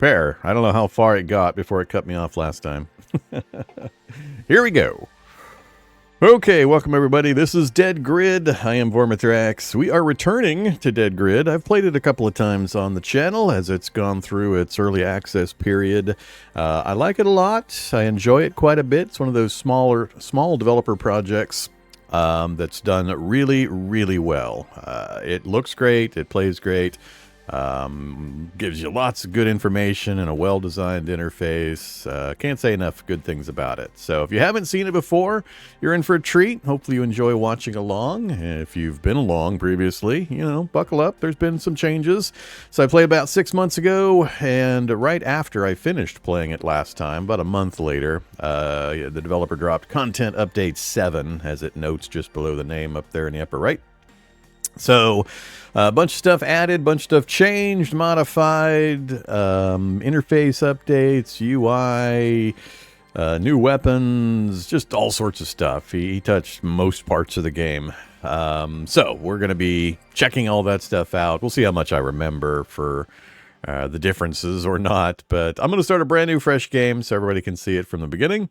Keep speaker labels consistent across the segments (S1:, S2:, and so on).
S1: repair. I don't know how far it got before it cut me off last time. Here we go. Okay, welcome everybody. This is Dead Grid. I am Vormithrax. We are returning to Dead Grid. I've played it a couple of times on the channel as it's gone through its early access period. I like it a lot. I enjoy it quite a bit. It's one of those small developer projects that's done really, really well. It looks great. It plays great. Gives you lots of good information and a well-designed interface. Can't say enough good things about it. So if you haven't seen it before, you're in for a treat. Hopefully you enjoy watching along. If you've been along previously, you know, buckle up. There's been some changes. So I played about 6 months ago, and right after I finished playing it last time, about a month later, the developer dropped Content Update 7, as it notes just below the name up there in the upper right. So a bunch of stuff added, bunch of stuff changed, modified, interface updates, UI, new weapons, just all sorts of stuff. He touched most parts of the game. So we're going to be checking all that stuff out. We'll see how much I remember for the differences or not. But I'm going to start a brand new fresh game so everybody can see it from the beginning.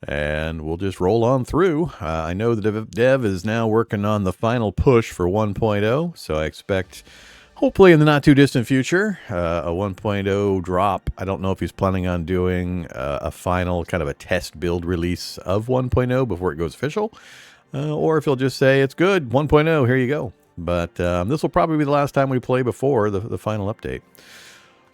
S1: And we'll just roll on through. I know the dev is now working on the final push for 1.0, so I expect, hopefully in the not-too-distant future, a 1.0 drop. I don't know if he's planning on doing a final kind of a test build release of 1.0 before it goes official, or if he'll just say, it's good, 1.0, here you go. But this will probably be the last time we play before the final update.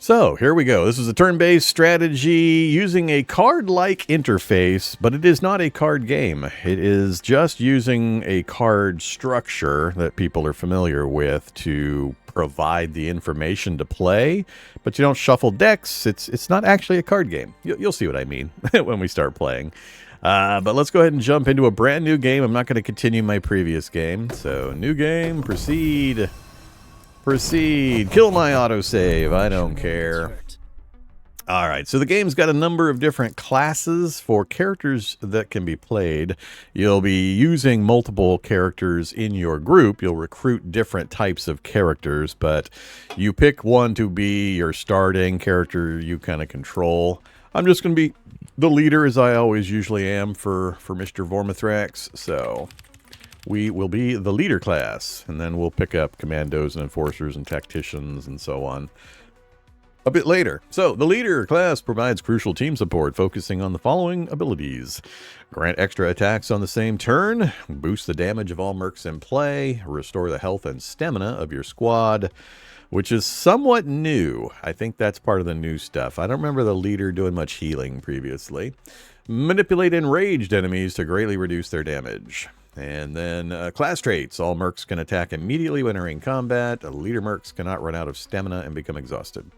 S1: So, here we go. This is a turn-based strategy using a card-like interface, but it is not a card game. It is just using a card structure that people are familiar with to provide the information to play, but you don't shuffle decks. It's not actually a card game. You'll see what I mean when we start playing. But let's go ahead and jump into a brand new game. I'm not going to continue my previous game. So, new game, proceed. Proceed. Kill my autosave. I don't care. Alright, so the game's got a number of different classes for characters that can be played. You'll be using multiple characters in your group. You'll recruit different types of characters, but you pick one to be your starting character you kind of control. I'm just going to be the leader, as I always usually am for Mr. Vormithrax, so we will be the leader class, and then we'll pick up commandos and enforcers and tacticians and so on a bit later. So, the leader class provides crucial team support, focusing on the following abilities. Grant extra attacks on the same turn, boost the damage of all mercs in play, restore the health and stamina of your squad, which is somewhat new. I think that's part of the new stuff. I don't remember the leader doing much healing previously. Manipulate enraged enemies to greatly reduce their damage. And then class traits. All mercs can attack immediately when entering combat. Leader mercs cannot run out of stamina and become exhausted.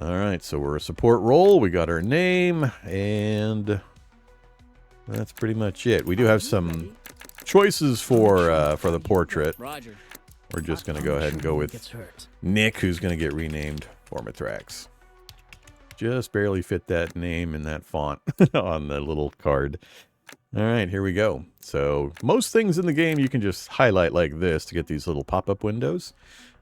S1: Alright, so we're a support role. We got our name, and that's pretty much it. We do have some choices for the portrait. We're just going to go ahead and go with Nick, who's going to get renamed Vormithrax. Just barely fit that name in that font on the little card. All right, here we go. So most things in the game you can just highlight like this to get these little pop-up windows.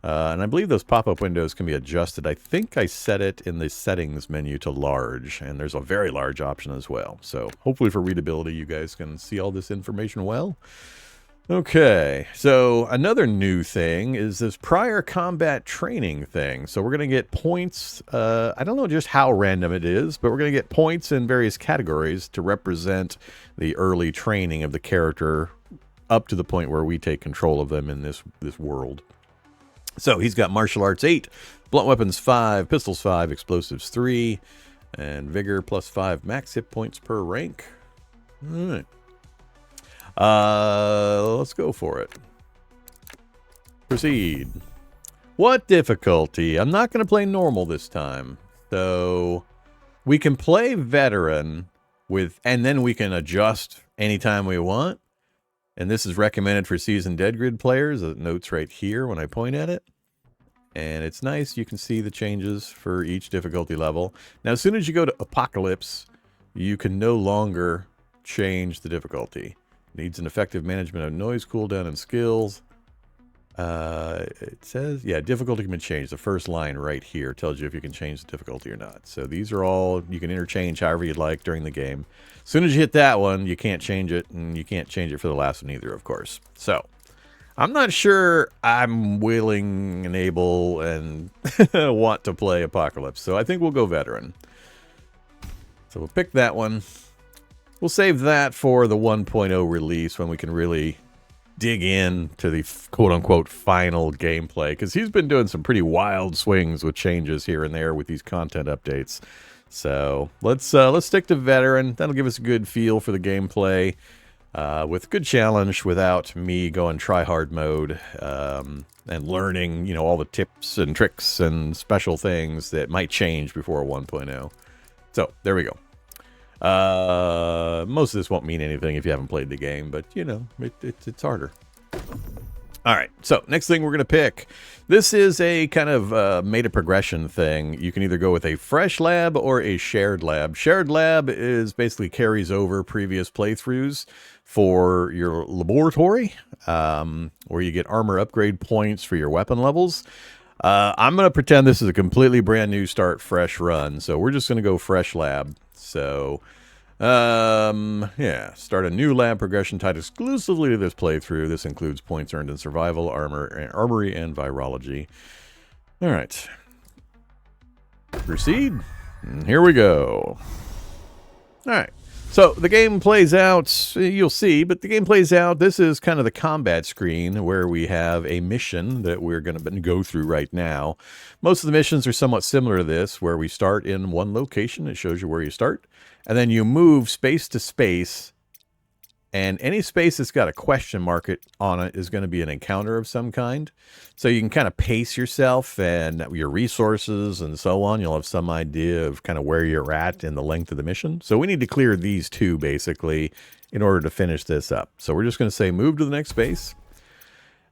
S1: And I believe those pop-up windows can be adjusted. I think I set it in the settings menu to large, and there's a very large option as well. So hopefully for readability, you guys can see all this information well. Okay, so another new thing is this prior combat training thing. So we're going to get points, I don't know just how random it is, but we're going to get points in various categories to represent the early training of the character up to the point where we take control of them in this world. So he's got martial arts 8, blunt weapons 5, pistols 5, explosives 3, and vigor plus 5 max hit points per rank. All right. Let's go for it. Proceed. What difficulty? I'm not going to play normal this time. So we can play veteran with, and then we can adjust anytime we want. And this is recommended for seasoned Dead Grid players. It notes right here when I point at it. And it's nice. You can see the changes for each difficulty level. Now, as soon as you go to Apocalypse, you can no longer change the difficulty. Needs an effective management of noise, cooldown, and skills. It says, yeah, difficulty can be changed. The first line right here tells you if you can change the difficulty or not. So these are all, you can interchange however you'd like during the game. As soon as you hit that one, you can't change it, and you can't change it for the last one either, of course. So I'm not sure I'm willing and able and want to play Apocalypse. So I think we'll go Veteran. So we'll pick that one. We'll save that for the 1.0 release when we can really dig in to the quote-unquote final gameplay, because he's been doing some pretty wild swings with changes here and there with these content updates. So let's stick to Veteran. That'll give us a good feel for the gameplay with good challenge without me going try-hard mode and learning, you know, all the tips and tricks and special things that might change before 1.0. So there we go. Most of this won't mean anything if you haven't played the game, but, you know, it's harder. All right, so next thing we're going to pick. This is a kind of meta progression thing. You can either go with a fresh lab or a shared lab. Shared lab is basically carries over previous playthroughs for your laboratory, where you get armor upgrade points for your weapon levels. I'm going to pretend this is a completely brand new start, fresh run, so we're just going to go fresh lab. So, yeah, start a new lab progression tied exclusively to this playthrough. This includes points earned in survival, armory, and virology. All right. Proceed. And here we go. All right. So the game plays out, you'll see, but the game plays out. This is kind of the combat screen where we have a mission that we're going to go through right now. Most of the missions are somewhat similar to this, where we start in one location. It shows you where you start. And then you move space to space. And any space that's got a question mark on it is going to be an encounter of some kind. So you can kind of pace yourself and your resources and so on. You'll have some idea of kind of where you're at in the length of the mission. So we need to clear these two, basically, in order to finish this up. So we're just going to say move to the next space.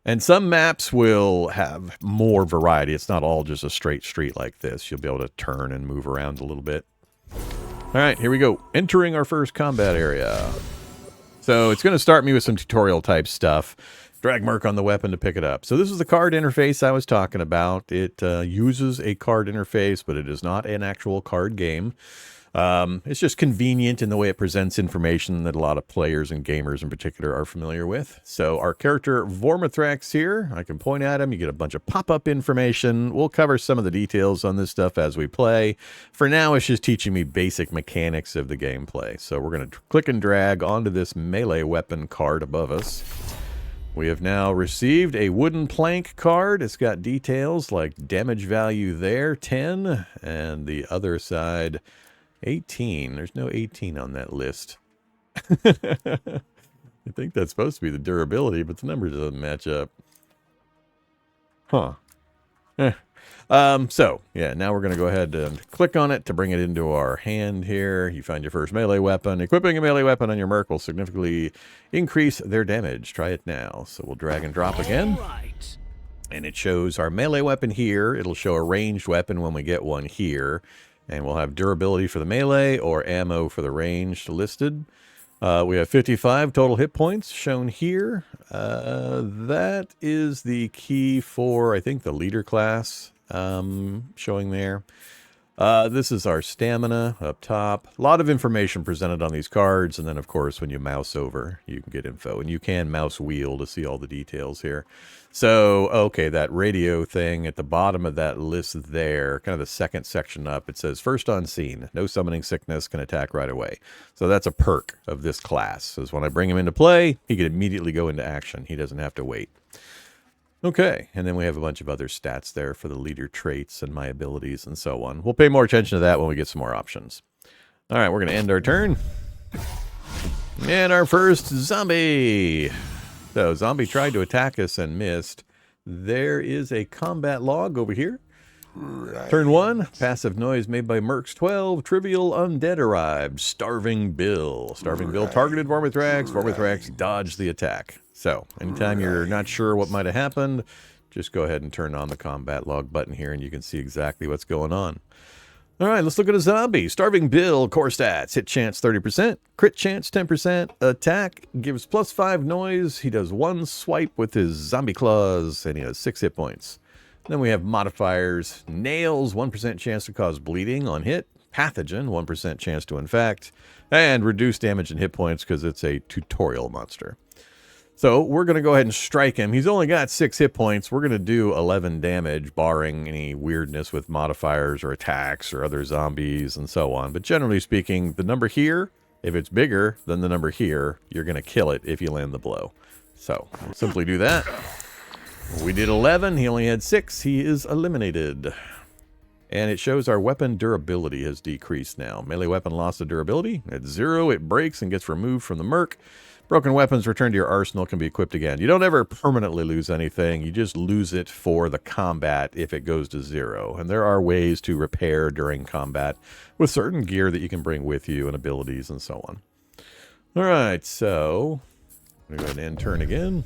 S1: And some maps will have more variety. It's not all just a straight street like this. You'll be able to turn and move around a little bit. All right, here we go. Entering our first combat area. So it's going to start me with some tutorial type stuff. Drag Merc on the weapon to pick it up. So this is the card interface I was talking about. It uses a card interface, but it is not an actual card game. It's just convenient in the way it presents information that a lot of players and gamers in particular are familiar with. So our character Vormithrax here, I can point at him. You get a bunch of pop-up information. We'll cover some of the details on this stuff as we play. For now, it's just teaching me basic mechanics of the gameplay. So we're going to click and drag onto this melee weapon card above us. We have now received a wooden plank card. It's got details like damage value there, 10, and the other side, 18. There's no 18 on that list. I think that's supposed to be the durability, but the number doesn't match up. Huh. So, yeah, now we're going to go ahead and click on it to bring it into our hand here. You find your first melee weapon. Equipping a melee weapon on your Merc will significantly increase their damage. Try it now. So we'll drag and drop again. And it shows our melee weapon here. It'll show a ranged weapon when we get one here. And we'll have durability for the melee or ammo for the ranged listed. We have 55 total hit points shown here. That is the key for, I think, the leader class showing there. This is our stamina up top. A lot of information presented on these cards. And then, of course, when you mouse over, you can get info. And you can mouse wheel to see all the details here. So, okay, that radio thing at the bottom of that list there, kind of the second section up, it says, first on scene, no summoning sickness, can attack right away. So that's a perk of this class. So when I bring him into play, he can immediately go into action. He doesn't have to wait. Okay, and then we have a bunch of other stats there for the leader traits and my abilities and so on. We'll pay more attention to that when we get some more options. All right, we're going to end our turn. And our first zombie. So, zombie tried to attack us and missed. There is a combat log over here. Turn 1, passive noise made by Mercs 12, trivial undead arrived, Starving Bill. Starving Bill targeted Vormithrax. Vormithrax dodged the attack. So, anytime you're not sure what might have happened, just go ahead and turn on the combat log button here and you can see exactly what's going on. All right, let's look at a zombie. Starving Bill, core stats. Hit chance 30%, crit chance 10%, attack gives +5 noise. He does 1 swipe with his zombie claws, and he has 6 hit points. Then we have modifiers. Nails, 1% chance to cause bleeding on hit. Pathogen, 1% chance to infect. And reduced damage and hit points because it's a tutorial monster. So we're going to go ahead and strike him. He's only got 6 hit points. We're going to do 11 damage, barring any weirdness with modifiers or attacks or other zombies and so on. But generally speaking, the number here, if it's bigger than the number here, you're going to kill it if you land the blow. So we'll simply do that. We did 11. He only had 6. He is eliminated. And it shows our weapon durability has decreased now. Melee weapon loss of durability. At 0, it breaks and gets removed from the Merc. Broken weapons returned to your arsenal can be equipped again. You don't ever permanently lose anything. You just lose it for the combat if it goes to 0. And there are ways to repair during combat with certain gear that you can bring with you and abilities and so on. All right, so I'm going to go ahead and turn again.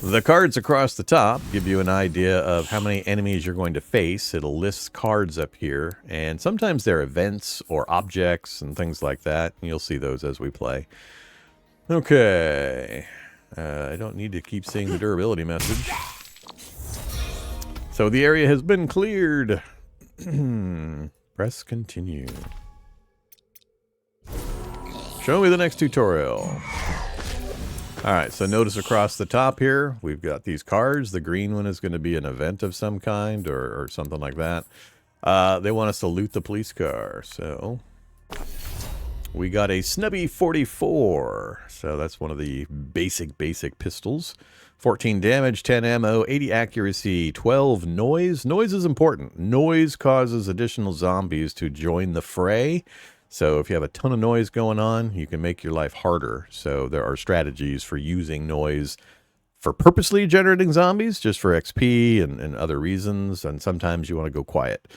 S1: The cards across the top give you an idea of how many enemies you're going to face. It'll list cards up here, and sometimes they're events or objects and things like that. And you'll see those as we play. Okay, I don't need to keep seeing the durability message. So the area has been cleared. Press continue. Show me the next tutorial. Alright, so notice across the top here, we've got these cards. The green one is going to be an event of some kind or something like that. They want us to loot the police car, so we got a Snubby 44. So that's one of the basic pistols. 14 damage, 10 ammo, 80 accuracy, 12 noise. Noise is important. Noise causes additional zombies to join the fray. So if you have a ton of noise going on, you can make your life harder. So there are strategies for using noise for purposely generating zombies, just for XP and other reasons. And sometimes you want to go quiet.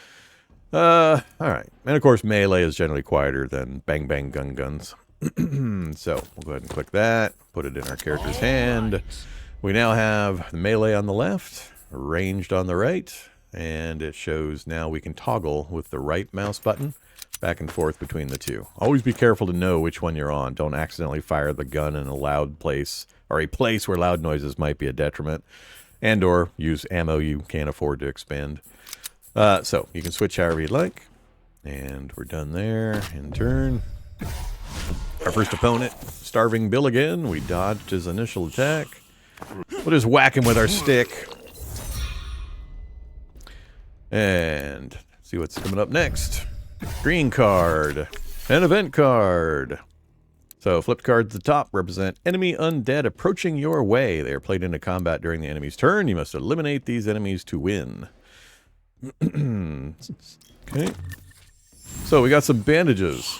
S1: All right. And of course, melee is generally quieter than bang, bang, guns. So we'll go ahead and click that, put it in our character's hand. We now have the melee on the left, ranged on the right, and it shows now we can toggle with the right mouse button back and forth between the two. Always be careful to know which one you're on. Don't accidentally fire the gun in a loud place or a place where loud noises might be a detriment, and or use ammo you can't afford to expend. So you can switch however you'd like, and we're done there. In turn, our first opponent, Starving Bill again. We dodged his initial attack. We'll just whack him with our stick. And see what's coming up next. Green card. An event card. So flipped cards at the top represent enemy undead approaching your way. They are played into combat during the enemy's turn. You must eliminate these enemies to win. Okay. So we got some bandages.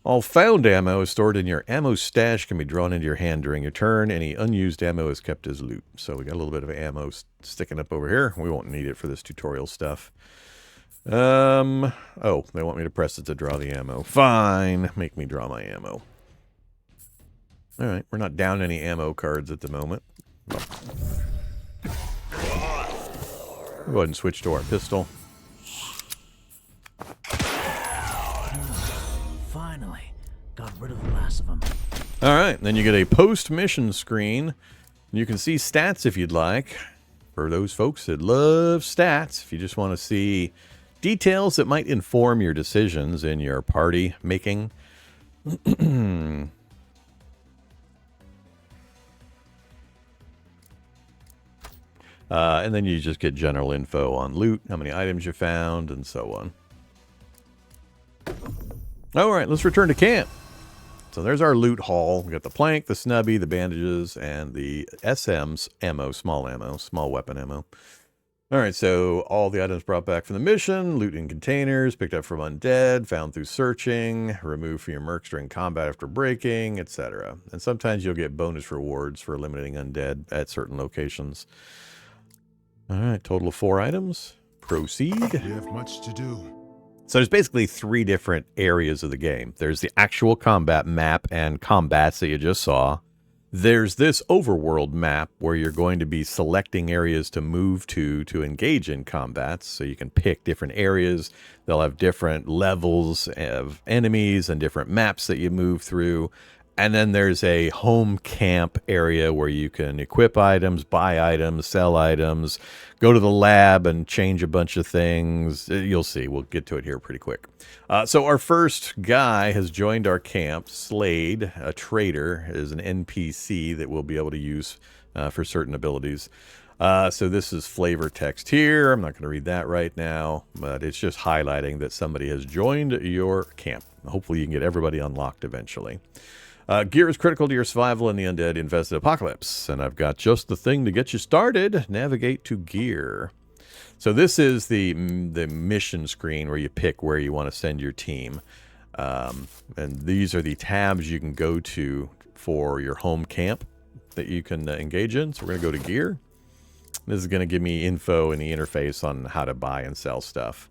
S1: All found ammo is stored in your ammo stash, can be drawn into your hand during your turn. Any unused ammo is kept as loot. So we got a little bit of ammo sticking up over here. We won't need it for this tutorial stuff. Oh, they want me to press it to draw the ammo. Fine, make me draw my ammo. All right, we're not down any ammo cards at the moment. We'll go ahead and switch to our pistol.
S2: Finally, got rid of the last of them.
S1: All right, then you get a post-mission screen. You can see stats if you'd like. For those folks that love stats, if you just want to see details that might inform your decisions in your party making. And then you just get general info on loot, how many items you found, and so on. All right, let's return to camp. So there's our loot haul. We got the plank, the snubby, the bandages, and the SM's ammo, small weapon ammo. All right, so all the items brought back from the mission, loot in containers, picked up from undead, found through searching, removed from your mercs during combat after breaking, etc. And sometimes you'll get bonus rewards for eliminating undead at certain locations. All right, total of 4 items. Proceed.
S3: We have much to do.
S1: So there's basically 3 different areas of the game. There's the actual combat map and combats that you just saw. There's this overworld map where you're going to be selecting areas to move to engage in combats. So you can pick different areas. They'll have different levels of enemies and different maps that you move through. And then there's a home camp area where you can equip items, buy items, sell items, go to the lab and change a bunch of things. You'll see. We'll get to it here pretty quick. So our first guy has joined our camp. Slade, a trader, is an NPC that we'll be able to use for certain abilities. So this is flavor text here. I'm not going to read that right now, but it's just highlighting that somebody has joined your camp. Hopefully you can get everybody unlocked eventually. Gear is critical to your survival in the undead infested apocalypse, and I've got just the thing to get you started. Navigate to gear. So this is the mission screen where you pick where you want to send your team. And these are the tabs you can go to for your home camp that you can engage in. So we're going to go to gear. This is going to give me info in the interface on how to buy and sell stuff.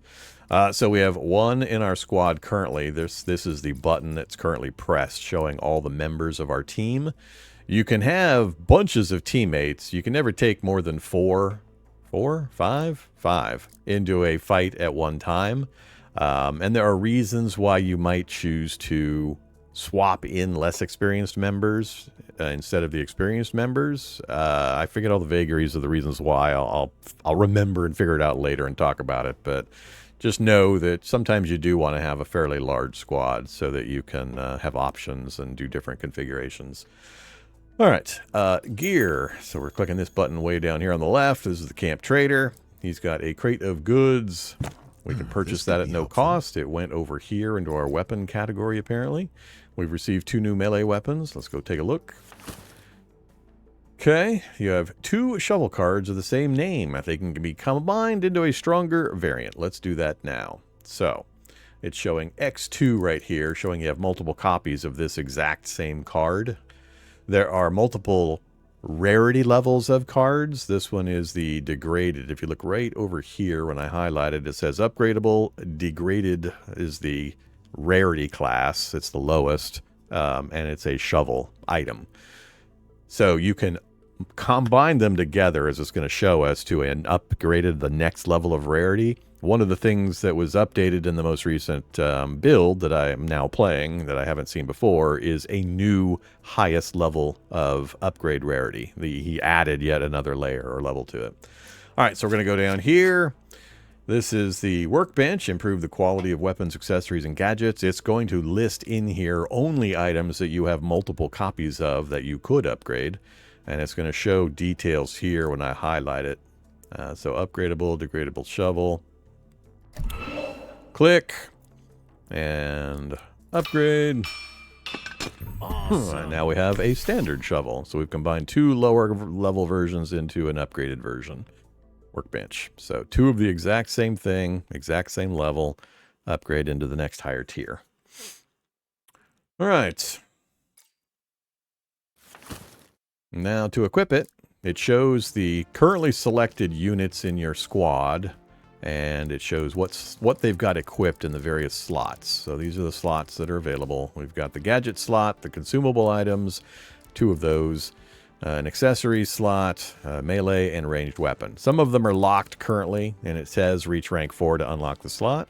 S1: So we have one in our squad currently. This is the button that's currently pressed, showing all the members of our team. You can have bunches of teammates. You can never take more than five into a fight at one time. And there are reasons why you might choose to swap in less experienced members instead of the experienced members. I forget all the vagaries of the reasons why. I'll remember and figure it out later and talk about it, but just know that sometimes you do want to have a fairly large squad so that you can have options and do different configurations. All right, gear. So we're clicking this button way down here on the left. This is the camp trader. He's got a crate of goods. We can purchase that at no cost. It went over here into our weapon category, apparently. We've received 2 new melee weapons. Let's go take a look. Okay, you have 2 shovel cards of the same name. They can be combined into a stronger variant. Let's do that now. So, it's showing X2 right here, showing you have multiple copies of this exact same card. There are multiple rarity levels of cards. This one is the degraded. If you look right over here when I highlight it, it says upgradable. Degraded is the rarity class. It's the lowest, and it's a shovel item. So you can combine them together, as it's going to show us, to an upgraded, the next level of rarity. One of the things that was updated in the most recent build that I am now playing, that I haven't seen before, is a new highest level of upgrade rarity. He added yet another layer or level to it. All right, so we're going to go down here. This is the workbench. Improve the quality of weapons, accessories, and gadgets. It's going to list in here only items that you have multiple copies of that you could upgrade. And it's going to show details here when I highlight it. So upgradable, degradable shovel. Click. And upgrade.
S2: Awesome.
S1: And now we have a standard shovel. So we've combined 2 lower level versions into an upgraded version. Workbench. So 2 of the exact same thing, exact same level, upgrade into the next higher tier. All right. Now to equip it, it shows the currently selected units in your squad, and it shows what they've got equipped in the various slots. So these are the slots that are available. We've got the gadget slot, the consumable items, 2 of those. An accessory slot, melee, and ranged weapon. Some of them are locked currently, and it says reach rank 4 to unlock the slot.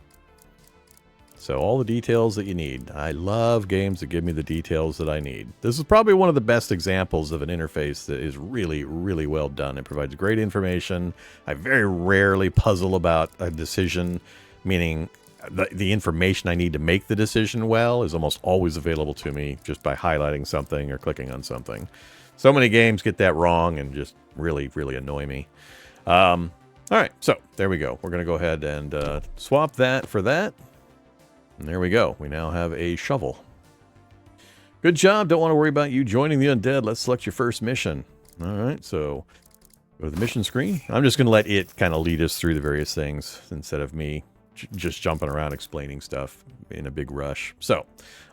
S1: So all the details that you need. I love games that give me the details that I need. This is probably one of the best examples of an interface that is really, really well done. It provides great information. I very rarely puzzle about a decision, meaning the information I need to make the decision well is almost always available to me just by highlighting something or clicking on something. So many games get that wrong and just really, really annoy me. All right, so there we go. We're going to go ahead and swap that for that. And there we go. We now have a shovel. Good job. Don't want to worry about you joining the undead. Let's select your first mission. All right, so go to the mission screen. I'm just going to let it kind of lead us through the various things instead of me just jumping around explaining stuff in a big rush. So,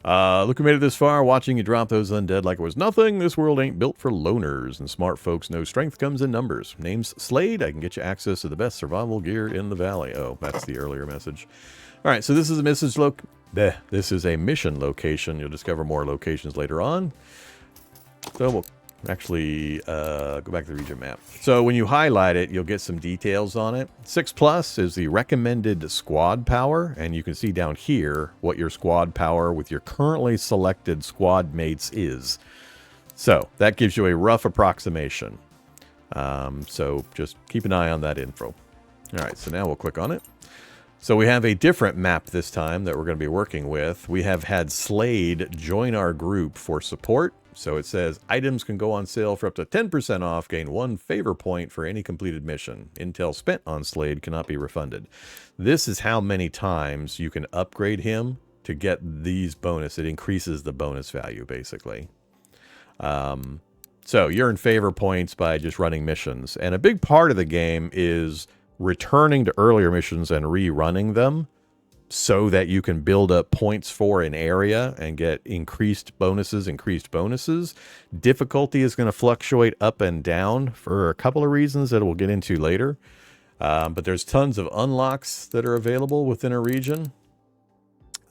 S1: look who made it this far, watching you drop those undead like it was nothing. This world ain't built for loners, and smart folks know strength comes in numbers. Name's Slade. I can get you access to the best survival gear in the valley. Oh, that's the earlier message. All right, so this is a mission location. You'll discover more locations later on. So we'll Actually, go back to the region map. So when you highlight it, you'll get some details on it. 6+ is the recommended squad power, and you can see down here what your squad power with your currently selected squad mates is. So that gives you a rough approximation. So just keep an eye on that info. All right, so now we'll click on it. So we have a different map this time that we're going to be working with. We have had Slade join our group for support. So it says items can go on sale for up to 10% off, gain 1 favor point for any completed mission. Intel spent on Slade cannot be refunded. This is how many times you can upgrade him to get these bonus. It increases the bonus value, basically. So you earn favor points by just running missions. And a big part of the game is returning to earlier missions and rerunning them so that you can build up points for an area and get increased bonuses. Difficulty is going to fluctuate up and down for a couple of reasons that we'll get into later. But there's tons of unlocks that are available within a region.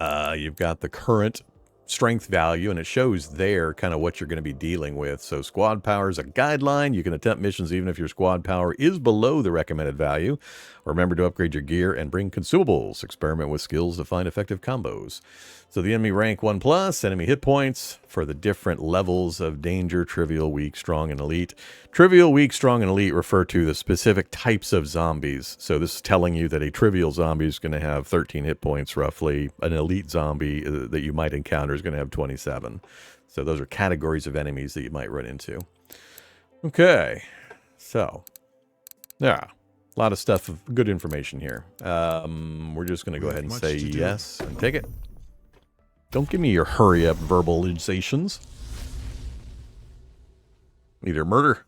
S1: You've got the current strength value, and it shows there kind of what you're going to be dealing with. So squad power is a guideline. You can attempt missions even if your squad power is below the recommended value. Remember to upgrade your gear and bring consumables. Experiment with skills to find effective combos. So the enemy rank 1+, enemy hit points for the different levels of danger: trivial, weak, strong, and elite. Trivial, weak, strong, and elite refer to the specific types of zombies. So this is telling you that a trivial zombie is going to have 13 hit points roughly. An elite zombie that you might encounter is going to have 27. So those are categories of enemies that you might run into. Okay, so yeah, a lot of stuff, good information here. We're just going to go ahead and say yes and take it. Don't give me your hurry-up verbalizations. Either murder.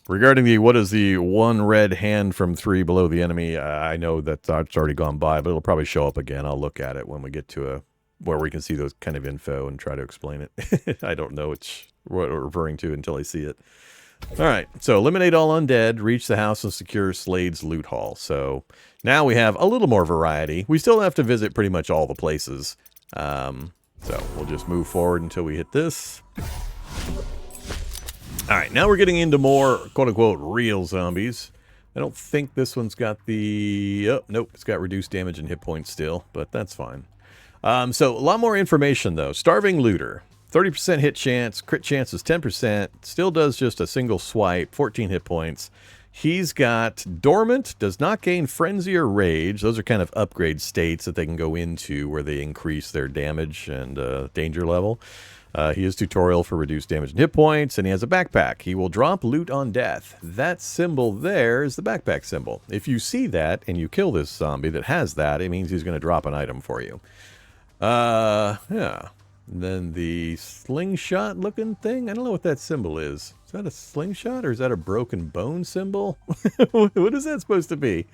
S1: Regarding the what is the 1 red hand from 3 below the enemy, I know that that's already gone by, but it'll probably show up again. I'll look at it when we get to where we can see those kind of info and try to explain it. I don't know what we're referring to until I see it. All right, so eliminate all undead, reach the house, and secure Slade's loot haul. So now we have a little more variety. We still have to visit pretty much all the places. So we'll just move forward until we hit this. All right, now we're getting into more quote-unquote real zombies. I don't think this one's got the... Oh, nope, it's got reduced damage and hit points still, but that's fine. So a lot more information, though. Starving Looter. 30% hit chance, crit chance is 10%, still does just a single swipe, 14 hit points. He's got Dormant, does not gain Frenzy or Rage. Those are kind of upgrade states that they can go into where they increase their damage and danger level. He is Tutorial for reduced damage and hit points, and he has a backpack. He will drop loot on death. That symbol there is the backpack symbol. If you see that and you kill this zombie that has that, it means he's going to drop an item for you. Yeah. And then the slingshot looking thing, I don't know what that symbol is. Is that a slingshot or is that a broken bone symbol? What is that supposed to be?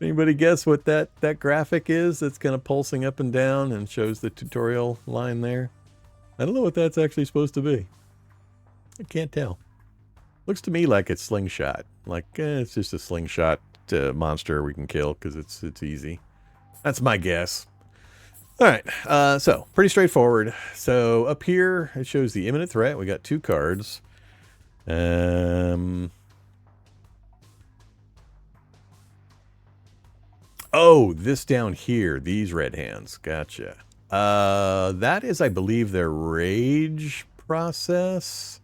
S1: Anybody guess what that graphic is that's kind of pulsing up and down and shows the tutorial line there? I don't know what that's actually supposed to be. I can't tell. Looks to me like it's slingshot. Like, it's just a slingshot monster we can kill because it's easy. That's my guess. All right, so pretty straightforward. So up here, it shows the imminent threat. We got 2 cards. Oh, this down here, these red hands. Gotcha. That is, I believe, their rage process.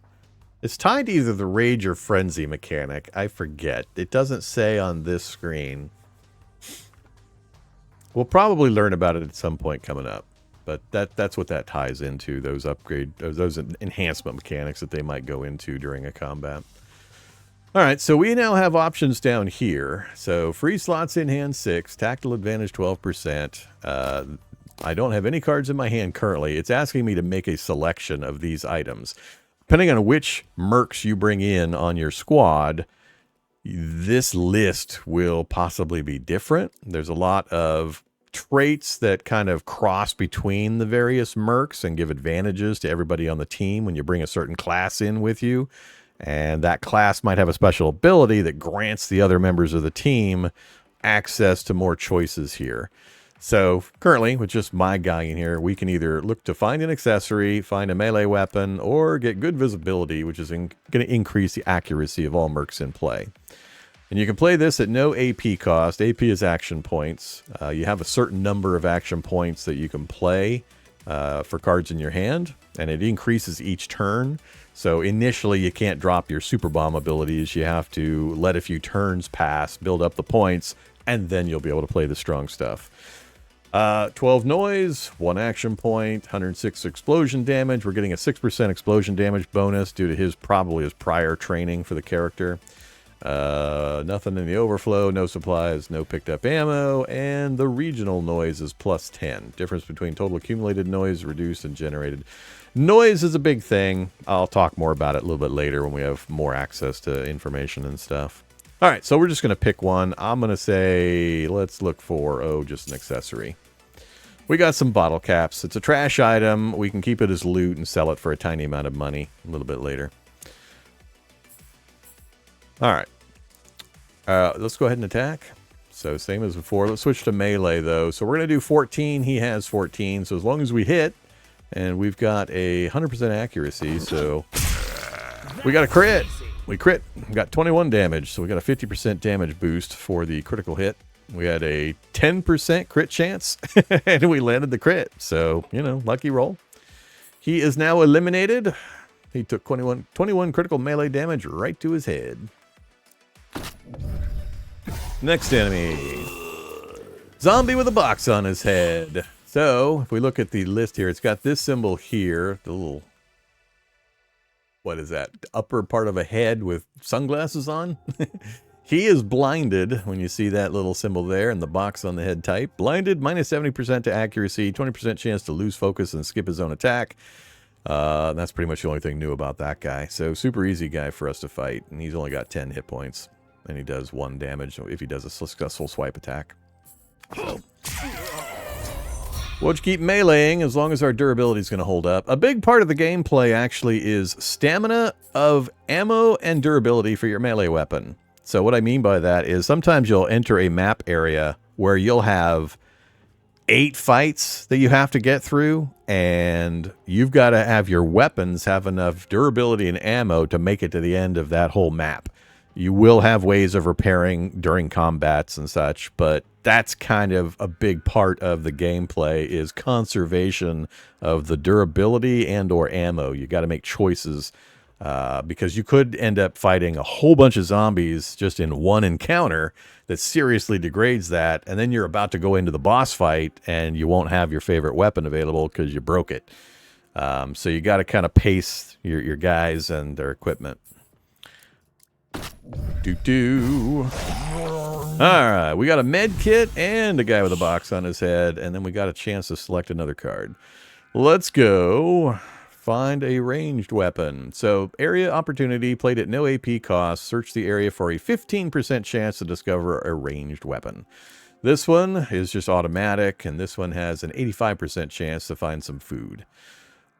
S1: It's tied to either the rage or frenzy mechanic. I forget. It doesn't say on this screen. We'll probably learn about it at some point coming up, but that's what that ties into, those enhancement mechanics that they might go into during a combat. All right, so we now have options down here. So free slots in hand 6, tactile advantage 12%. I don't have any cards in my hand currently. It's asking me to make a selection of these items. Depending on which mercs you bring in on your squad, this list will possibly be different. There's a lot of traits that kind of cross between the various mercs and give advantages to everybody on the team when you bring a certain class in with you. And that class might have a special ability that grants the other members of the team access to more choices here. So currently, with just my guy in here, we can either look to find an accessory, find a melee weapon, or get good visibility, which is going to increase the accuracy of all mercs in play. And you can play this at no AP cost. AP is action points. You have a certain number of action points that you can play for cards in your hand, and it increases each turn. So initially, you can't drop your super bomb abilities. You have to let a few turns pass, build up the points, and then you'll be able to play the strong stuff. 12 noise, 1 action point, 106 explosion damage. We're getting a 6% explosion damage bonus due to probably his prior training for the character. Nothing in the overflow, no supplies, no picked up ammo, and the regional noise is plus 10. Difference between total accumulated noise, reduced, and generated. Noise is a big thing. I'll talk more about it a little bit later when we have more access to information and stuff. All right, so we're just going to pick one. I'm going to say, let's look for, just an accessory. We got some bottle caps. It's a trash item. We can keep it as loot and sell it for a tiny amount of money a little bit later. All right. Let's go ahead and attack. So same as before. Let's switch to melee, though. So we're going to do 14. He has 14. So as long as we hit, and we've got a 100% accuracy, so we got a crit. We crit. We got 21 damage, so we got a 50% damage boost for the critical hit. We had a 10% crit chance, and we landed the crit. So, lucky roll. He is now eliminated. He took 21 critical melee damage right to his head. Next enemy. Zombie with a box on his head. So, if we look at the list here, it's got this symbol here, the little... What is that? The upper part of a head with sunglasses on? He is blinded when you see that little symbol there and the box on the head type. Blinded, minus 70% to accuracy, 20% chance to lose focus and skip his own attack. That's pretty much the only thing new about that guy. So super easy guy for us to fight. And he's only got 10 hit points. And he does 1 damage if he does a successful swipe attack. So... We'll just keep meleeing as long as our durability is going to hold up. A big part of the gameplay actually is stamina of ammo and durability for your melee weapon. So what I mean by that is sometimes you'll enter a map area where you'll have 8 fights that you have to get through, and you've got to have your weapons have enough durability and ammo to make it to the end of that whole map. You will have ways of repairing during combats and such, but that's kind of a big part of the gameplay is conservation of the durability and or ammo. You got to make choices because you could end up fighting a whole bunch of zombies just in one encounter that seriously degrades that, and then you're about to go into the boss fight and you won't have your favorite weapon available because you broke it. So you got to kind of pace your guys and their equipment. Alright, we got a med kit and a guy with a box on his head, and then we got a chance to select another card. Let's go find a ranged weapon. So, area opportunity, played at no AP cost, search the area for a 15% chance to discover a ranged weapon. This one is just automatic, and this one has an 85% chance to find some food.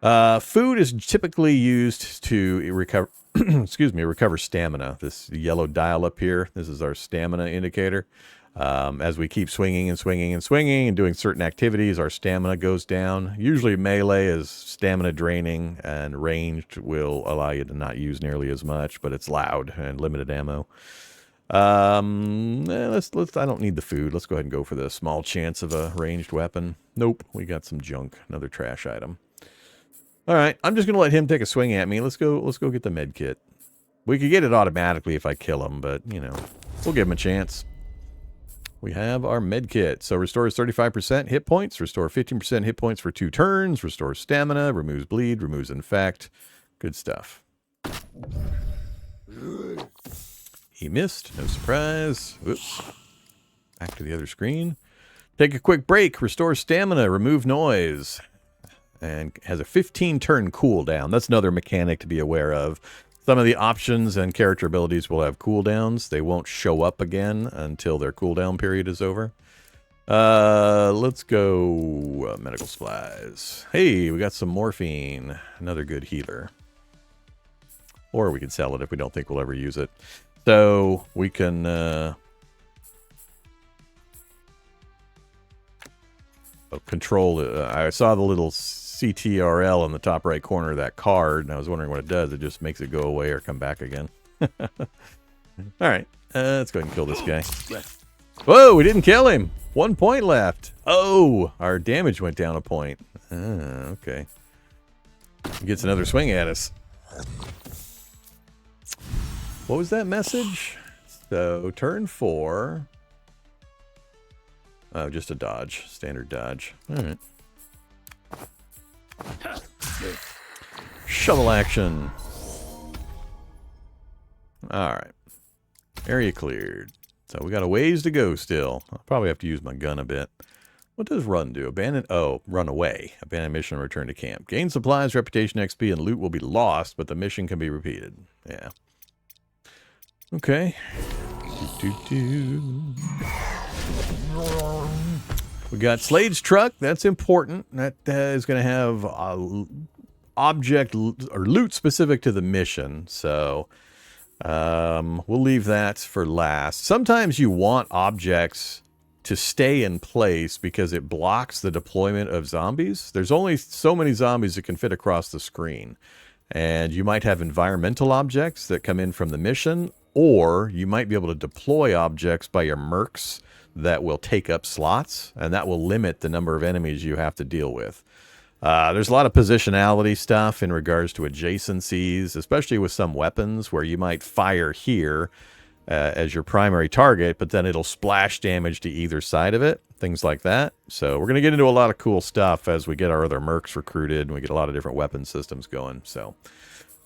S1: Food is typically used to recover recover stamina. This yellow dial up here, this is our stamina indicator. As we keep swinging and swinging and swinging and doing certain activities, our stamina goes down. Usually melee is stamina draining, and ranged will allow you to not use nearly as much, but it's loud and limited ammo. I don't need the food. Let's go ahead and go for the small chance of a ranged weapon. Nope, we got some junk, another trash item. All right, I'm just going to let him take a swing at me. Let's go get the med kit. We could get it automatically if I kill him, but, we'll give him a chance. We have our med kit. So restores 35% hit points, restore 15% hit points for 2 turns, restores stamina, removes bleed, removes infect. Good stuff. He missed, no surprise. Oops. Back to the other screen. Take a quick break, restore stamina, remove noise. And has a 15-turn cooldown. That's another mechanic to be aware of. Some of the options and character abilities will have cooldowns. They won't show up again until their cooldown period is over. Let's go medical supplies. Hey, we got some morphine. Another good healer. Or we can sell it if we don't think we'll ever use it. So we can... control. I saw the little CTRL in the top right corner of that card, and I was wondering what it does. It just makes it go away or come back again. All right, let's go ahead and kill this guy. Whoa, we didn't kill him. 1 point left. Oh, our damage went down a point. Okay. He gets another swing at us. What was that message? So, turn 4. Oh, just a dodge. Standard dodge. All right. Shovel action. All right. Area cleared. So we got a ways to go still. I'll probably have to use my gun a bit. What does run do? Run away. Abandon mission and return to camp. Gain supplies, reputation, XP, and loot will be lost, but the mission can be repeated. Yeah. Okay. We got Slade's truck. That's important. That is going to have object or loot specific to the mission. So we'll leave that for last. Sometimes you want objects to stay in place because it blocks the deployment of zombies. There's only so many zombies that can fit across the screen. And you might have environmental objects that come in from the mission, or you might be able to deploy objects by your mercs that will take up slots, and that will limit the number of enemies you have to deal with. There's a lot of positionality stuff in regards to adjacencies, especially with some weapons where you might fire here as your primary target, but then it'll splash damage to either side of it, things like that. So we're going to get into a lot of cool stuff as we get our other mercs recruited and we get a lot of different weapon systems going. So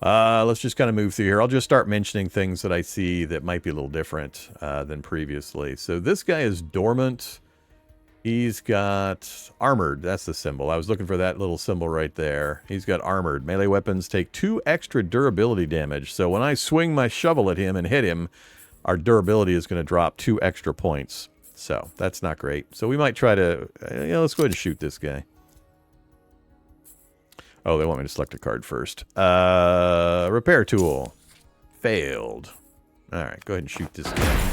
S1: let's just kind of move through here. I'll just start mentioning things that I see that might be a little different than previously. So this guy is dormant. He's got armored. That's the symbol. I was looking for that little symbol right there. He's got armored. Melee weapons take 2 extra durability damage. So when I swing my shovel at him and hit him, our durability is going to drop 2 extra points. So that's not great. So we might try to, let's go ahead and shoot this guy. Oh, they want me to select a card first. Repair tool. Failed. All right, go ahead and shoot this guy.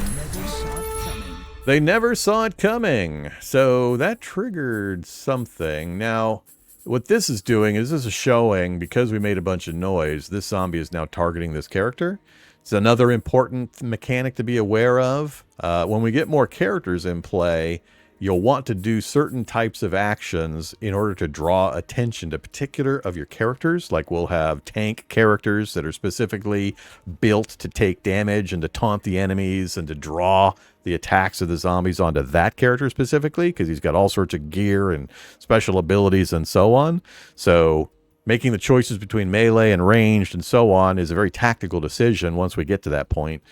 S1: They never saw it coming. So that triggered something. Now, what this is doing is this is showing, because we made a bunch of noise, this zombie is now targeting this character. It's another important mechanic to be aware of. When we get more characters in play, you'll want to do certain types of actions in order to draw attention to particular of your characters. Like we'll have tank characters that are specifically built to take damage and to taunt the enemies and to draw the attacks of the zombies onto that character specifically, because he's got all sorts of gear and special abilities and so on. So making the choices between melee and ranged and so on is a very tactical decision once we get to that point.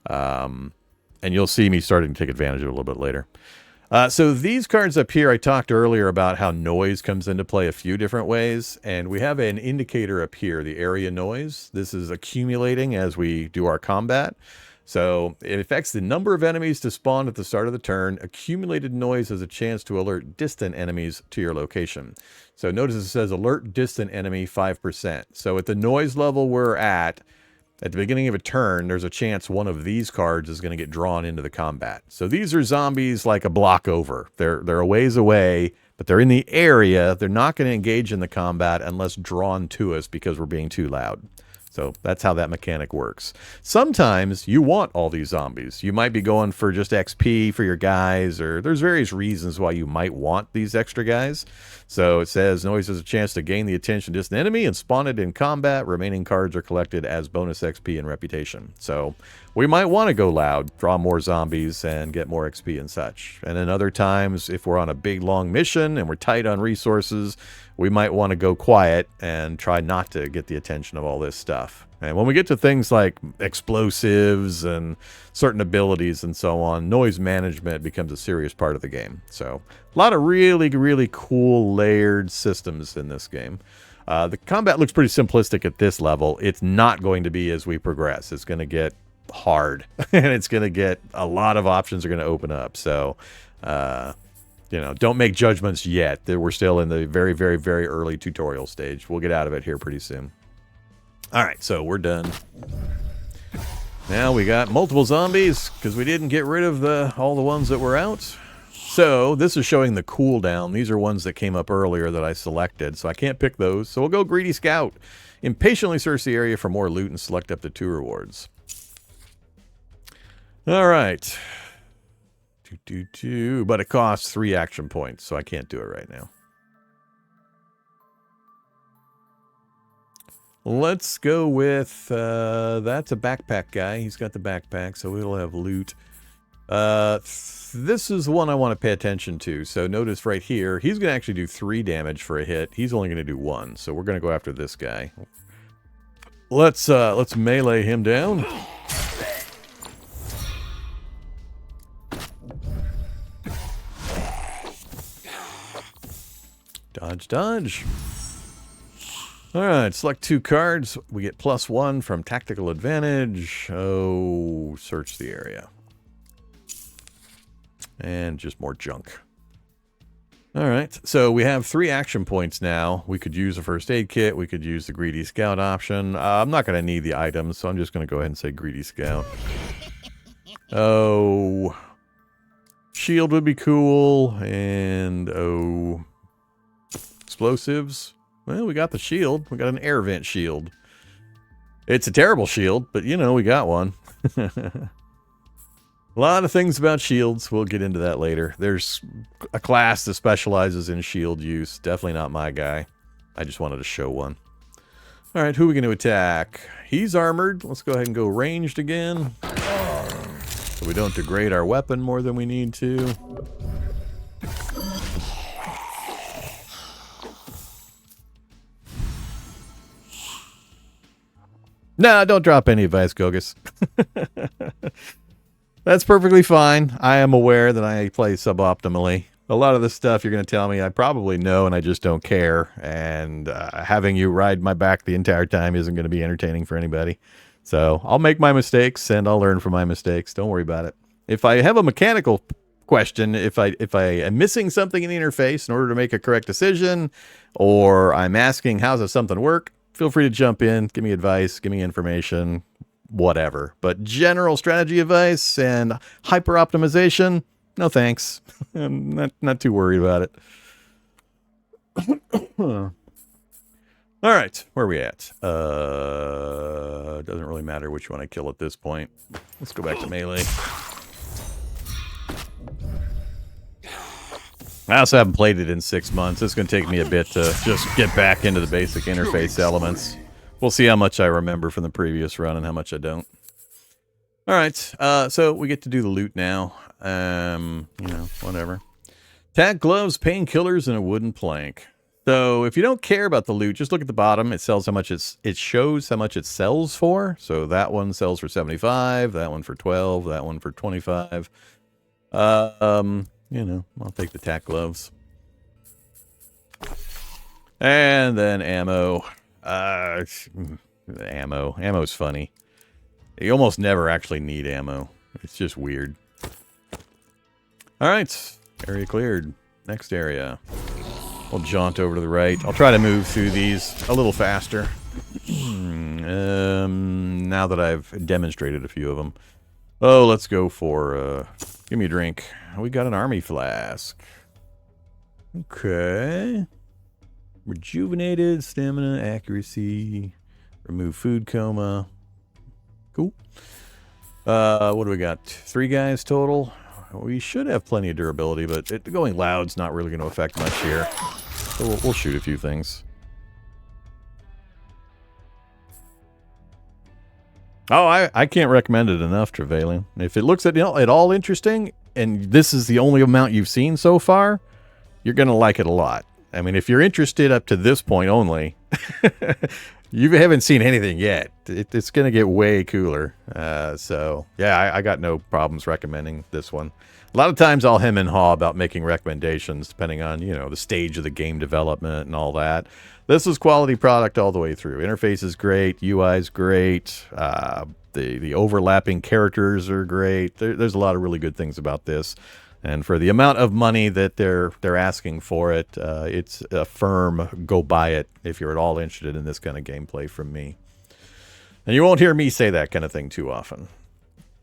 S1: And you'll see me starting to take advantage of it a little bit later. So these cards up here, I talked earlier about how noise comes into play a few different ways. And we have an indicator up here, the area noise. This is accumulating as we do our combat. So it affects the number of enemies to spawn at the start of the turn. Accumulated noise has a chance to alert distant enemies to your location. So notice it says alert distant enemy 5%. So at the noise level we're at the beginning of a turn, there's a chance one of these cards is going to get drawn into the combat. So these are zombies like a block over. They're a ways away, but they're in the area. They're not going to engage in the combat unless drawn to us because we're being too loud. So that's how that mechanic works. Sometimes you want all these zombies. You might be going for just XP for your guys, or there's various reasons why you might want these extra guys. So it says noise has a chance to gain the attention of distant enemy and spawn it in combat. Remaining cards are collected as bonus XP and reputation. So we might want to go loud, draw more zombies, and get more XP and such. And then other times, if we're on a big, long mission and we're tight on resources, we might want to go quiet and try not to get the attention of all this stuff. And when we get to things like explosives and certain abilities and so on, noise management becomes a serious part of the game. So a lot of really, really cool layered systems in this game. The combat looks pretty simplistic at this level. It's not going to be as we progress. It's going to get hard and it's going to get a lot of options are going to open up. So, don't make judgments yet. We're still in the very, very, very early tutorial stage. We'll get out of it here pretty soon. All right, so we're done. Now we got multiple zombies because we didn't get rid of all the ones that were out. So this is showing the cooldown. These are ones that came up earlier that I selected, so I can't pick those. So we'll go Greedy Scout. Impatiently search the area for more loot and select up to 2 rewards. All right. But it costs 3 action points, so I can't do it right now. Let's go with, that's a backpack guy. He's got the backpack, so we'll have loot. This is one I want to pay attention to. So notice right here, he's going to actually do 3 damage for a hit. He's only going to do 1, so we're going to go after this guy. Let's melee him down. Dodge, dodge. All right, select 2 cards. We get +1 from tactical advantage. Oh, search the area. And just more junk. All right, so we have 3 action points now. We could use a first aid kit. We could use the Greedy Scout option. I'm not going to need the items, so I'm just going to go ahead and say Greedy Scout. Oh, shield would be cool. And, oh, explosives. Well, we got the shield. We got an air vent shield. It's a terrible shield, but, you know, we got one. A lot of things about shields. We'll get into that later. There's a class that specializes in shield use. Definitely not my guy. I just wanted to show one. All right, who are we going to attack? He's armored. Let's go ahead and go ranged again. So we don't degrade our weapon more than we need to. Nah, don't drop any advice, Gogus. That's perfectly fine. I am aware that I play suboptimally. A lot of the stuff you're going to tell me I probably know and I just don't care. And having you ride my back the entire time isn't going to be entertaining for anybody. So I'll make my mistakes and I'll learn from my mistakes. Don't worry about it. If I have a mechanical question, if I am missing something in the interface in order to make a correct decision, or I'm asking how does something work, feel free to jump in, give me advice, give me information, whatever. But general strategy advice and hyper optimization, no thanks. I'm not too worried about it. All right, where are we at? Doesn't really matter which one I kill at this point. Let's go back to melee. I also haven't played it in 6 months. It's going to take me a bit to just get back into the basic interface elements. We'll see how much I remember from the previous run and how much I don't. All right, so we get to do the loot now. You know, whatever. Tack gloves, painkillers, and a wooden plank. So if you don't care about the loot, just look at the bottom. It sells how much it shows how much it sells for. So that one sells for 75, that one for 12, that one for 25. You know, I'll take the tack gloves. And then ammo. Ammo's funny. You almost never actually need ammo. It's just weird. All right, area cleared. Next area. I'll jaunt over to the right. I'll try to move through these a little faster. Now that I've demonstrated a few of them. Oh, let's go for, give me a drink. We got an army flask. Okay. Rejuvenated, stamina, accuracy, remove food coma. Cool. What do we got? 3 guys total. We should have plenty of durability, but going loud's not really going to affect much here. So we'll shoot a few things. Oh, I can't recommend it enough, Trevelyan. If it looks at all interesting, and this is the only amount you've seen so far, you're going to like it a lot. I mean, if you're interested up to this point only, you haven't seen anything yet. It's going to get way cooler. So, yeah, I got no problems recommending this one. A lot of times I'll hem and haw about making recommendations depending on, you know, the stage of the game development and all that. This is quality product all the way through. Interface is great. UI is great. The overlapping characters are great. There's a lot of really good things about this. And for the amount of money that they're asking for it, it's a firm go buy it if you're at all interested in this kind of gameplay from me. And you won't hear me say that kind of thing too often.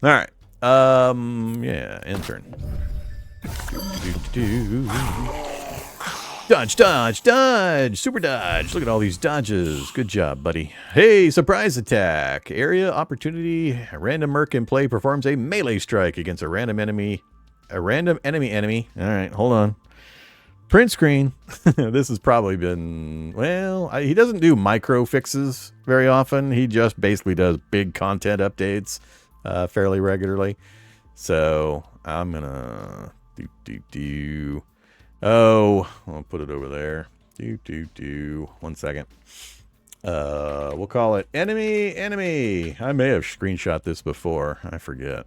S1: All right. Yeah, intern. Dodge, dodge, dodge! Super dodge! Look at all these dodges. Good job, buddy. Hey, surprise attack. Area opportunity. A random merc in play performs a melee strike against a random enemy. A random enemy. All right, hold on. Print screen. This has probably been... Well, he doesn't do micro fixes very often. He just basically does big content updates fairly regularly. So, I'm gonna... Oh, I'll put it over there. 1 second. We'll call it enemy. I may have screenshot this before. I forget.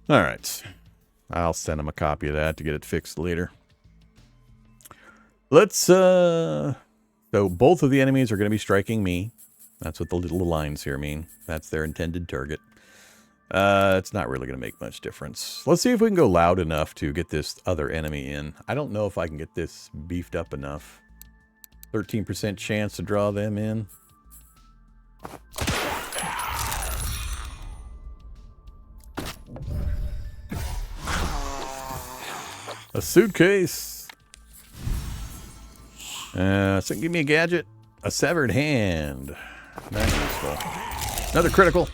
S1: All right. I'll send him a copy of that to get it fixed later. Let's, so both of the enemies are going to be striking me. That's what the little lines here mean. That's their intended target. It's not really going to make much difference. Let's see if we can go loud enough to get this other enemy in. I don't know if I can get this beefed up enough. 13% chance to draw them in. A suitcase. So give me a gadget. A severed hand. Not useful. Another critical.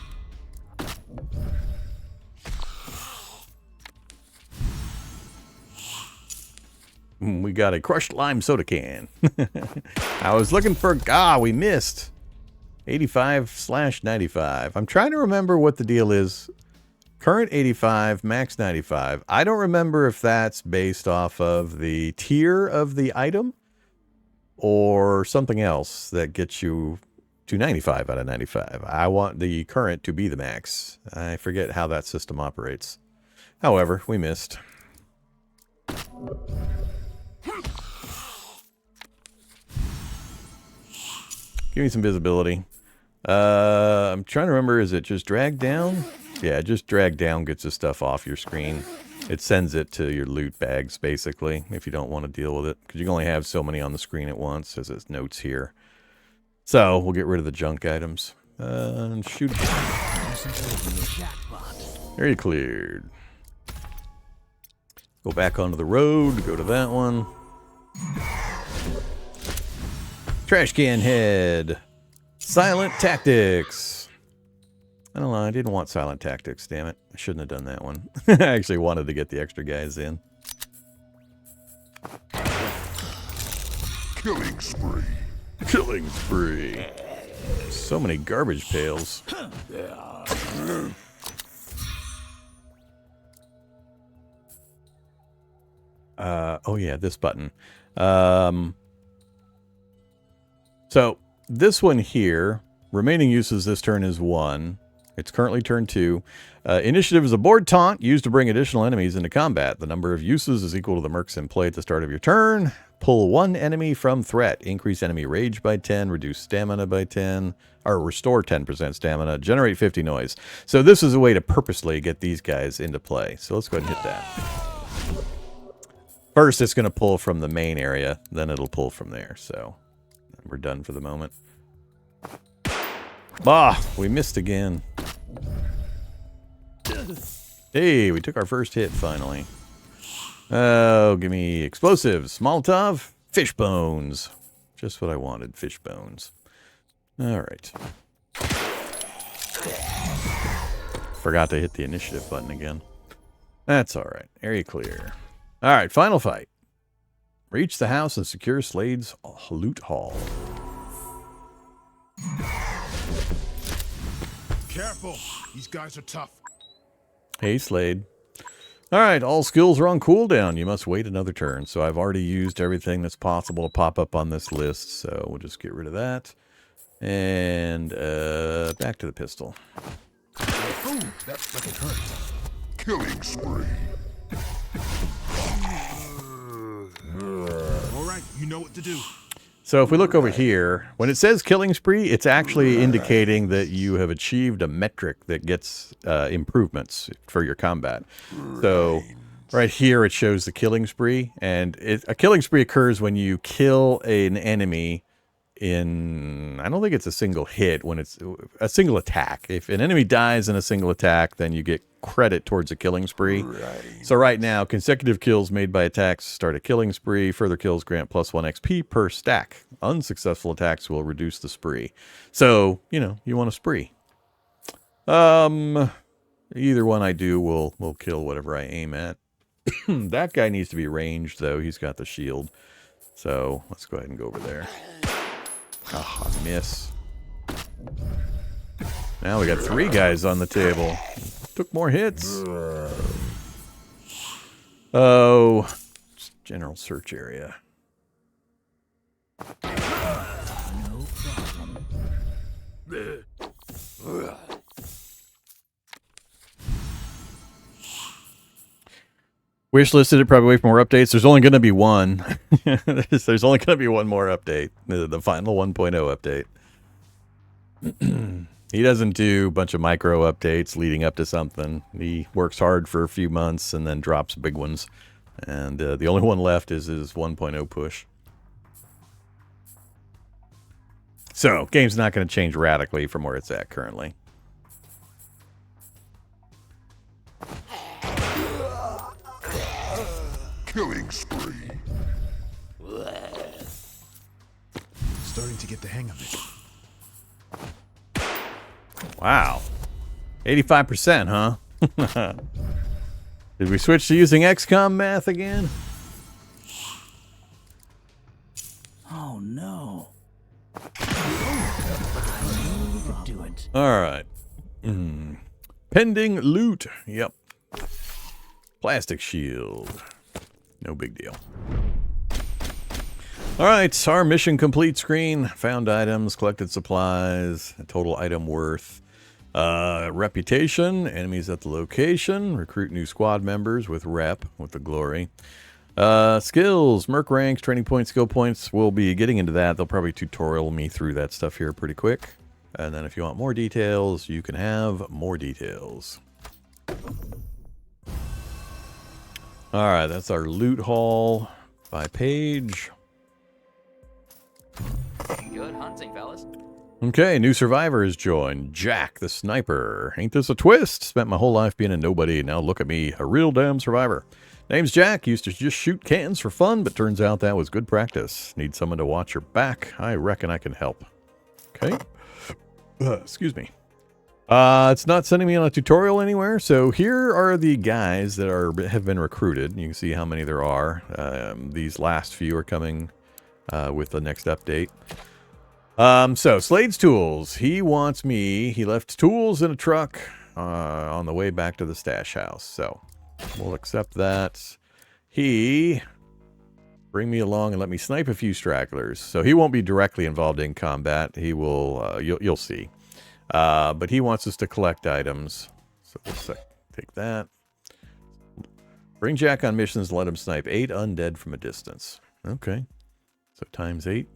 S1: We got a crushed lime soda can. I was looking for... we missed. 85/95. I'm trying to remember what the deal is. Current 85, max 95. I don't remember if that's based off of the tier of the item or something else that gets you to 95 out of 95. I want the current to be the max. I forget how that system operates. However, we missed. Give me some visibility. I'm trying to remember, is it just drag down? Yeah, just drag down gets the stuff off your screen. It sends it to your loot bags, basically, if you don't want to deal with it. Because you can only have so many on the screen at once, as it notes here. So, we'll get rid of the junk items. And shoot. Area cleared. Go back onto the road, go to that one. Trash can head. Silent tactics. I don't know, I didn't want silent tactics, damn it. I shouldn't have done that one. I actually wanted to get the extra guys in.
S2: Killing spree.
S1: Killing spree. So many garbage pails. Oh yeah, this button. So this one here, remaining uses this turn is 1. It's currently turn 2. Initiative is a board taunt used to bring additional enemies into combat. The number of uses is equal to the mercs in play at the start of your turn. Pull 1 enemy from threat. Increase enemy rage by 10. Reduce stamina by 10. Or restore 10% stamina. Generate 50 noise. So this is a way to purposely get these guys into play. So let's go ahead and hit that. First, it's going to pull from the main area. Then it'll pull from there. So we're done for the moment. We missed again. Hey, we took our first hit finally. Oh, give me explosives. Molotov. Fish bones. Just what I wanted. Fish bones. All right. Forgot to hit the initiative button again. That's all right. Area clear. All right, final fight. Reach the house and secure Slade's loot haul.
S2: Careful, these guys are tough.
S1: Hey, Slade. All right, all skills are on cooldown. You must wait another turn. So I've already used everything that's possible to pop up on this list. So we'll just get rid of that. And back to the pistol.
S2: Ooh, that's like it hurts. Killing spree. All right, you know what to do.
S1: So if we look over here, when it says killing spree, it's actually indicating that you have achieved a metric that gets improvements for your combat. So right here it shows the killing spree, and a killing spree occurs when you kill an enemy I don't think it's a single hit when it's a single attack. If an enemy dies in a single attack, then you get credit towards a killing spree. So right now, consecutive kills made by attacks start a killing spree. Further kills grant +1 XP per stack. Unsuccessful attacks will reduce the spree. So, you know, you want a spree. Either one I do will kill whatever I aim at. That guy needs to be ranged, though. He's got the shield. So let's go ahead and go over there. Ah, I miss. Now we got 3 guys on the table. Took more hits. Oh, general search area.
S3: No problem.
S1: Wish listed it, probably wait for more updates. There's only going to be one. There's only going to be one more update. The final 1.0 update. He doesn't do a bunch of micro updates leading up to something. He works hard for a few months and then drops big ones. And the only one left is his 1.0 push. So, game's not going to change radically from where it's at currently.
S2: Killing spree.
S3: Starting to get the hang of it.
S1: Wow. 85%, huh? Did we switch to using XCOM math again?
S3: Oh no. I knew we could do it.
S1: Alright. Pending loot. Yep. Plastic shield. No big deal. Alright, our mission complete screen. Found items, collected supplies, total item worth. Reputation, enemies at the location, recruit new squad members with rep, with the glory. Skills, Merc ranks, training points, skill points. We'll be getting into that. They'll probably tutorial me through that stuff here pretty quick. And then if you want more details, you can have more details. Alright, that's our loot haul by page.
S4: Good hunting, fellas.
S1: Okay, new survivor has joined. Jack, the sniper. Ain't this a twist? Spent my whole life being a nobody. Now look at me, a real damn survivor. Name's Jack. Used to just shoot cans for fun, but turns out that was good practice. Need someone to watch your back. I reckon I can help. Okay. Excuse me. It's not sending me on a tutorial anywhere. So here are the guys that have been recruited. You can see how many there are. These last few are coming with the next update. So Slade's tools. He wants me. He left tools in a truck on the way back to the stash house. So we'll accept that. He bring me along and let me snipe a few stragglers. So he won't be directly involved in combat. He will. You'll see. But he wants us to collect items. So let's take that. Bring Jack on missions. Let him snipe 8 undead from a distance. Okay. So times 8.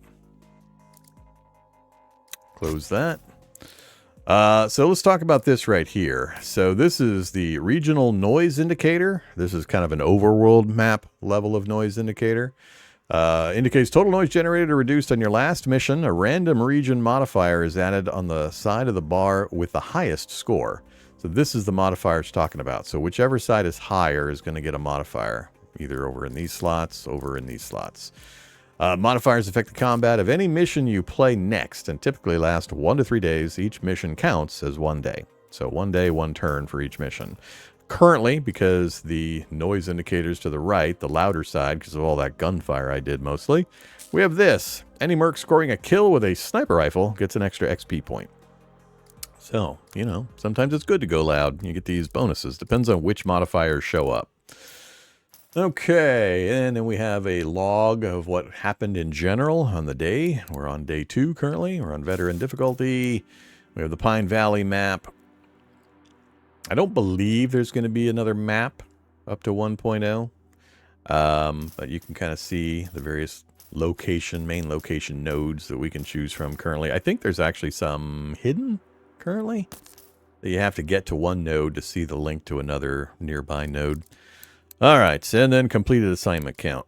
S1: Close that. So let's talk about this right here. So this is the regional noise indicator. This is kind of an overworld map level of noise indicator. Indicates total noise generated or reduced on your last mission. A random region modifier is added on the side of the bar with the highest score. So this is the modifier it's talking about. So whichever side is higher is going to get a modifier. Either over in these slots, over in these slots. Modifiers affect the combat of any mission you play next and typically last 1 to 3 days. Each mission counts as 1 day. So 1 day, 1 turn for each mission. Currently, because the noise indicators to the right, the louder side, because of all that gunfire I did mostly, we have this. Any merc scoring a kill with a sniper rifle gets an extra XP point. So, you know, sometimes it's good to go loud. You get these bonuses. Depends on which modifiers show up. Okay, and then we have a log of what happened in general on the day. We're on day 2 currently. We're on veteran difficulty. We have the Pine Valley map. I don't believe there's going to be another map up to 1.0. But you can kind of see the various main location nodes that we can choose from currently. I think there's actually some hidden currently. That you have to get to one node to see the link to another nearby node. All right, and then completed assignment count.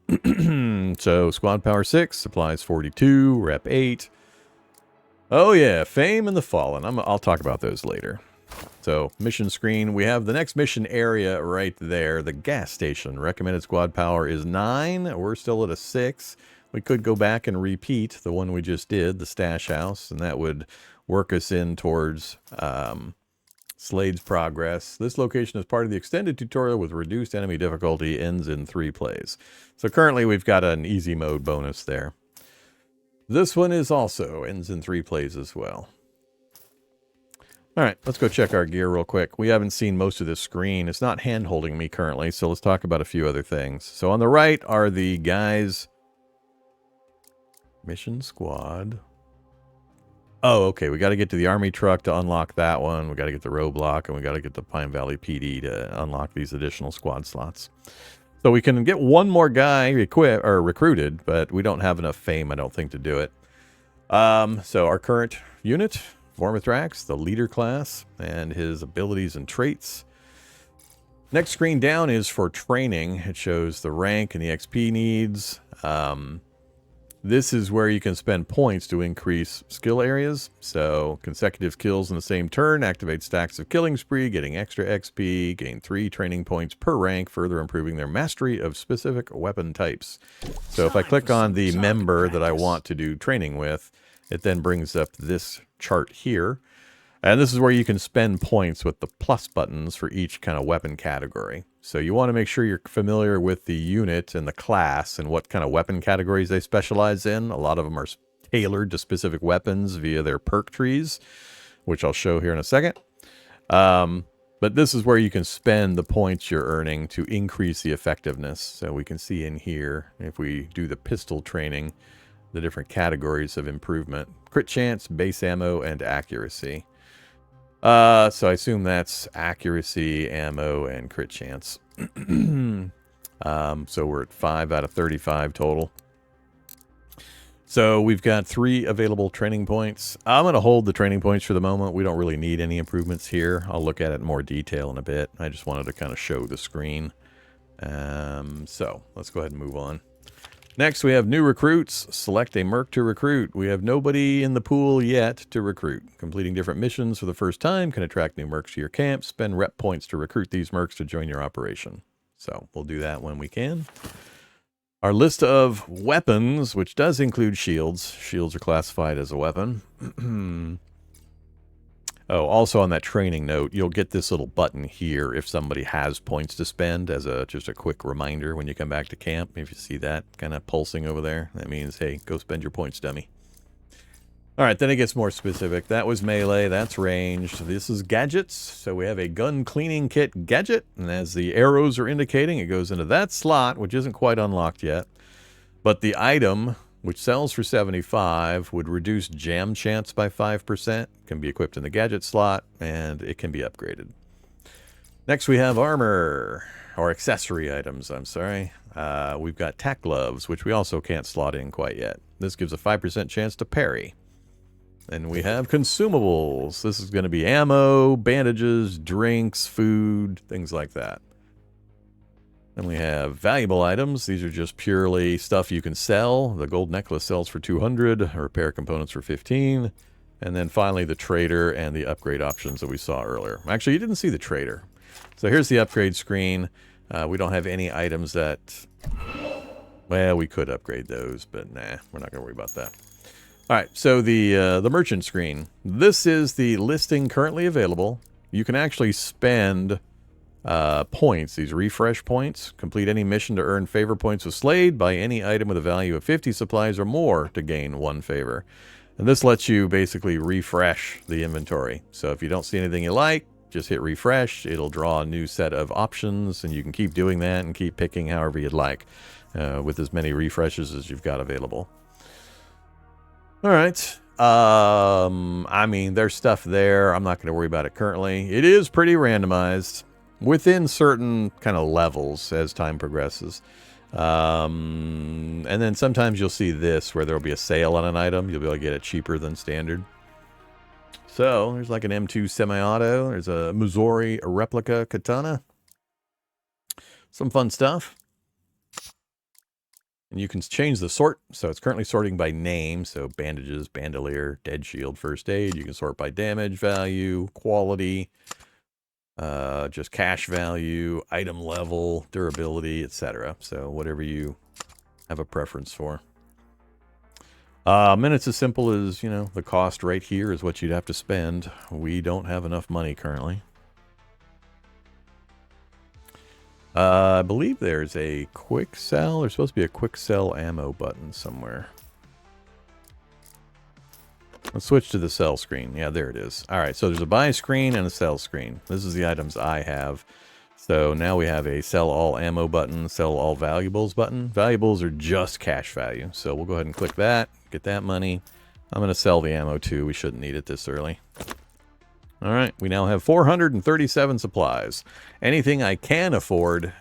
S1: So squad power 6, supplies 42, rep 8, Oh yeah, Fame and the Fallen. I'll talk about those later. So, mission screen. We have the next mission area right there. The gas station. Recommended squad power is 9. We're still at a 6. We could go back and repeat the one we just did, the stash house, and that would work us in towards Slade's progress. This location is part of the extended tutorial with reduced enemy difficulty, ends in 3 plays. So currently we've got an easy mode bonus there. This one is also ends in 3 plays as well. Alright, let's go check our gear real quick. We haven't seen most of this screen. It's not hand-holding me currently, so let's talk about a few other things. So on the right are the guys... Mission squad. Oh, okay. We got to get to the army truck to unlock that one. We got to get the roadblock, and we got to get the Pine Valley PD to unlock these additional squad slots. So we can get one more guy recruited, but we don't have enough fame, I don't think, to do it. So our current unit, Vormithrax, the leader class, and his abilities and traits. Next screen down is for training. It shows the rank and the XP needs. This is where you can spend points to increase skill areas. So consecutive kills in the same turn, activate stacks of killing spree, getting extra XP, gain 3 training points per rank, further improving their mastery of specific weapon types. So if I click on the member that I want to do training with, it then brings up this chart here. And this is where you can spend points with the plus buttons for each kind of weapon category. So you want to make sure you're familiar with the unit and the class and what kind of weapon categories they specialize in. A lot of them are tailored to specific weapons via their perk trees, which I'll show here in a second. But this is where you can spend the points you're earning to increase the effectiveness. So we can see in here, if we do the pistol training, the different categories of improvement. Crit chance, base ammo, and accuracy. So I assume that's accuracy, ammo, and crit chance. So we're at 5 out of 35 total. So we've got 3 available training points. I'm going to hold the training points for the moment. We don't really need any improvements here. I'll look at it in more detail in a bit. I just wanted to kind of show the screen. So let's go ahead and move on. Next, we have new recruits. Select a Merc to recruit. We have nobody in the pool yet to recruit. Completing different missions for the first time can attract new Mercs to your camp. Spend rep points to recruit these Mercs to join your operation. So we'll do that when we can. Our list of weapons, which does include shields. Shields are classified as a weapon. Oh, also on that training note, you'll get this little button here if somebody has points to spend as just a quick reminder when you come back to camp. If you see that kind of pulsing over there, that means, hey, go spend your points, dummy. All right, then it gets more specific. That was melee, that's ranged. This is gadgets. So we have a gun cleaning kit gadget, and as the arrows are indicating, it goes into that slot, which isn't quite unlocked yet. But the item, which sells for 75, would reduce jam chance by 5%, can be equipped in the gadget slot, and it can be upgraded. Next we have armor, or accessory items, I'm sorry. We've got tack gloves, which we also can't slot in quite yet. This gives a 5% chance to parry. And we have consumables. This is going to be ammo, bandages, drinks, food, things like that. Then we have valuable items. These are just purely stuff you can sell. The gold necklace sells for 200, repair components for 15. And then finally the trader and the upgrade options that we saw earlier. Actually, you didn't see the trader. So here's the upgrade screen. We don't have any items that... Well, we could upgrade those, but nah, we're not going to worry about that. All right, so the merchant screen. This is the listing currently available. You can actually spend... points, these refresh points. Complete any mission to earn favor points with Slade. Buy any item with a value of 50 supplies or more to gain 1 favor. And this lets you basically refresh the inventory. So if you don't see anything you like, just hit refresh. It'll draw a new set of options, and you can keep doing that and keep picking however you'd like with as many refreshes as you've got available. All right. I mean, there's stuff there. I'm not going to worry about it currently. It is pretty randomized within certain kind of levels as time progresses. And then sometimes you'll see this where there'll be a sale on an item. You'll be able to get it cheaper than standard. So there's like an M2 semi-auto. There's a Missouri replica katana. Some fun stuff. And you can change the sort. So it's currently sorting by name. So bandages, bandolier, dead shield, first aid. You can sort by damage value, quality, just cash value, item level, durability, etc. So whatever you have a preference for. And it's as simple as, you know, the cost right here is what you'd have to spend. We don't have enough money currently. I believe there's a quick sell. There's supposed to be a quick sell ammo button somewhere. Let's switch to the sell screen. Yeah, there it is. All right, so there's a buy screen and a sell screen. This is the items I have. So now we have a sell all ammo button, sell all valuables button. Valuables are just cash value. So we'll go ahead and click that, get that money. I'm going to sell the ammo too. We shouldn't need it this early. All right, we now have 437 supplies. Anything I can afford,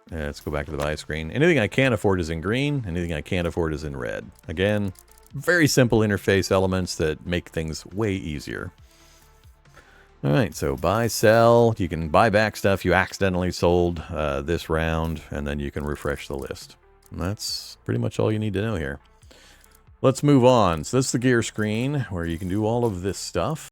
S1: let's go back to the buy screen. Anything I can afford is in green. Anything I can't afford is in red. Again, very simple interface elements that make things way easier. All right, so buy, sell. You can buy back stuff you accidentally sold this round, and then you can refresh the list. And that's pretty much all you need to know here. Let's move on. So this is the gear screen where you can do all of this stuff.